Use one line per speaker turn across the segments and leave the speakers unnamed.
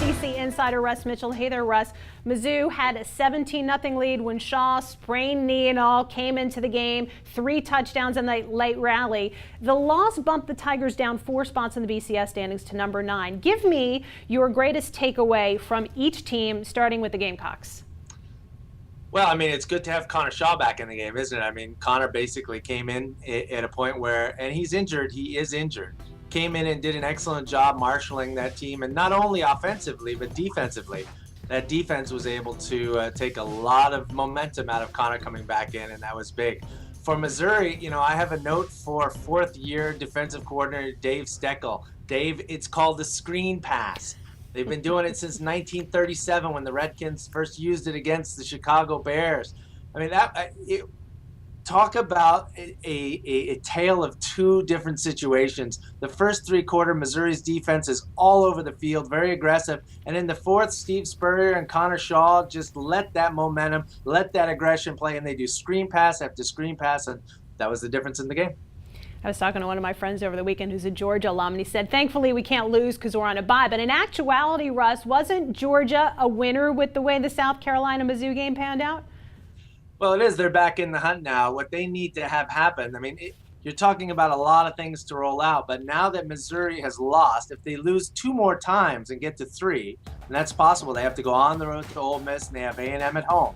SEC insider Russ Mitchell. Hey there, Russ. Mizzou had a 17-0 lead when Shaw, sprained knee and all, came into the game. 3 touchdowns in the late rally. The loss bumped the Tigers down 4 spots in the BCS standings to number 9. Give me your greatest takeaway from each team, starting with the Gamecocks.
Well, I mean, it's good to have Connor Shaw back in the game, isn't it? I mean, Connor basically came in at a point where, and he's injured, he is injured, came in and did an excellent job marshaling that team, and not only offensively, but defensively. That defense was able to take a lot of momentum out of Connor coming back in, and that was big. For Missouri, you know, I have a note for 4th-year defensive coordinator Dave Steckel. Dave, it's called the screen pass. They've been doing it since 1937 when the Redskins first used it against the Chicago Bears. I mean, talk about a tale of 2 different situations. The first 3-quarter, Missouri's defense is all over the field, very aggressive. And in the 4th, Steve Spurrier and Connor Shaw just let that momentum, let that aggression play, and they do screen pass after screen pass, and that was the difference in the game.
I was talking to one of my friends over the weekend who's a Georgia alum, and he said, thankfully we can't lose because we're on a bye. But in actuality, Russ, wasn't Georgia a winner with the way the South Carolina-Mizzou game panned out?
Well, it is. They're back in the hunt now. What they need to have happen, I mean, you're talking about a lot of things to roll out, but now that Missouri has lost, if they lose 2 more times and get to 3, and that's possible, they have to go on the road to Ole Miss, and they have A&M at home.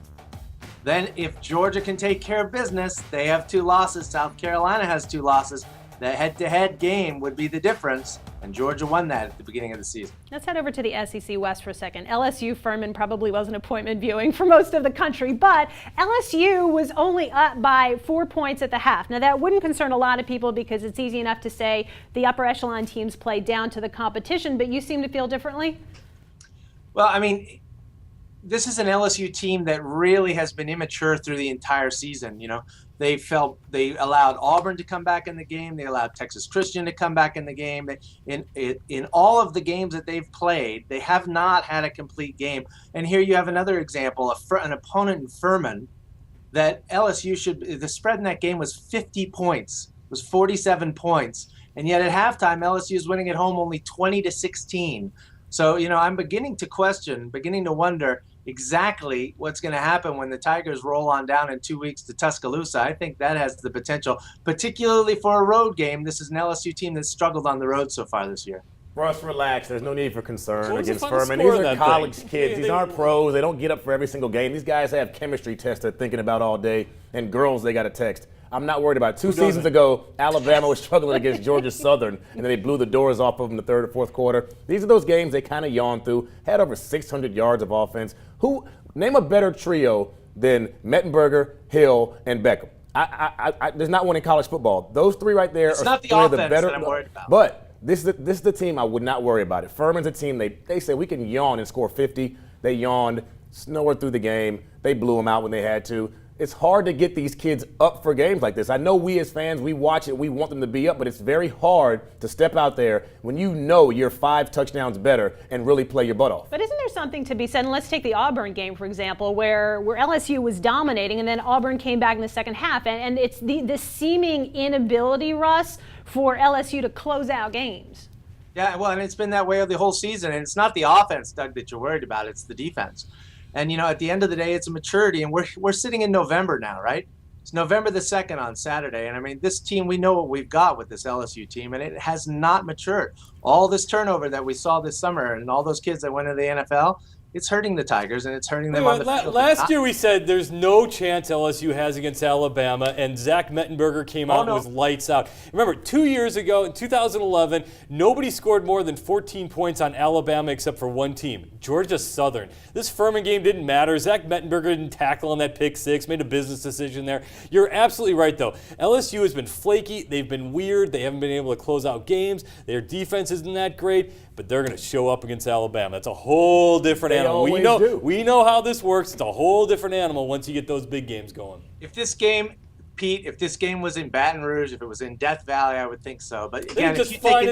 Then if Georgia can take care of business, they have 2 losses. South Carolina has 2 losses. The head-to-head game would be the difference, and Georgia won that at the beginning of the season.
Let's head over to the SEC West for a second. LSU Furman probably wasn't appointment viewing for most of the country, but LSU was only up by 4 points at the half. Now, that wouldn't concern a lot of people because it's easy enough to say the upper echelon teams play down to the competition, but you seem to feel differently?
Well, I mean, this is an LSU team that really has been immature through the entire season. You know, they allowed Auburn to come back in the game. They allowed Texas Christian to come back in the game. In all of the games that they've played, they have not had a complete game. And here you have another example, an opponent in Furman that LSU the spread in that game was 50 points, was 47 points. And yet at halftime, LSU is winning at home only 20-16. So, you know, I'm beginning to wonder exactly what's going to happen when the Tigers roll on down in 2 weeks to Tuscaloosa. I think that has the potential, particularly for a road game. This is an LSU team that's struggled on the road so far this year.
Russ, relax. There's no need for concern against Furman. These are college kids. These aren't pros. They don't get up for every single game. These guys have chemistry tests they're thinking about all day, and girls they got to text. I'm not worried about it. 2 seasons ago, Alabama was struggling against Georgia Southern, and then they blew the doors off of them in the 3rd or 4th quarter. These are those games they kind of yawned through, had over 600 yards of offense. Name a better trio than Mettenberger, Hill, and Beckham. There's not one in college football. Those 3 right there
it's
are
not the
3 of the
offense
better.
That I'm worried about.
But this is the team I would not worry about it. Furman's a team, they say we can yawn and score 50. They yawned, nowhere through the game. They blew them out when they had to. It's hard to get these kids up for games like this. I know we as fans, we watch it, we want them to be up, but it's very hard to step out there when you know you're 5 touchdowns better and really play your butt off.
But isn't there something to be said, and let's take the Auburn game, for example, where LSU was dominating and then Auburn came back in the second half, and it's the seeming inability, Russ, for LSU to close out games.
Yeah, well, and it's been that way the whole season, and it's not the offense, Doug, that you're worried about, it's the defense. And, you know, at the end of the day, it's a maturity. And we're sitting in November now, right? It's November the 2nd on Saturday. And, I mean, this team, we know what we've got with this LSU team, and it has not matured. All this turnover that we saw this summer and all those kids that went to the NFL, it's hurting the Tigers, and it's hurting them on the field.
Last year we said there's no chance LSU has against Alabama, and Zach Mettenberger came out and was lights out. Remember, 2 years ago, in 2011, nobody scored more than 14 points on Alabama except for one team, Georgia Southern. This Furman game didn't matter. Zach Mettenberger didn't tackle on that pick 6, made a business decision there. You're absolutely right, though. LSU has been flaky. They've been weird. They haven't been able to close out games. Their defense isn't that great, but they're going to show up against Alabama. That's a whole different animal. We know how this works. It's a whole different animal once you get those big games going.
If this game was in Baton Rouge, if it was in Death Valley, I would think so. But again, if you take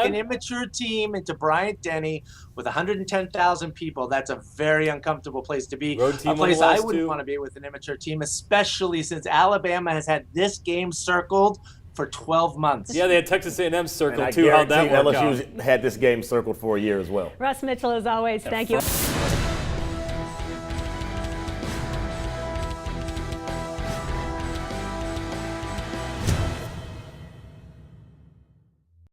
an immature team into Bryant-Denny with 110,000 people, that's a very uncomfortable place to be. A place I wouldn't want to be with an immature team, especially since Alabama has had this game circled for 12 months.
Yeah, they had Texas A&M circled
and
too. How'd that work out?
LSU had this game circled for a year as well.
Russ Mitchell, as always, thank you.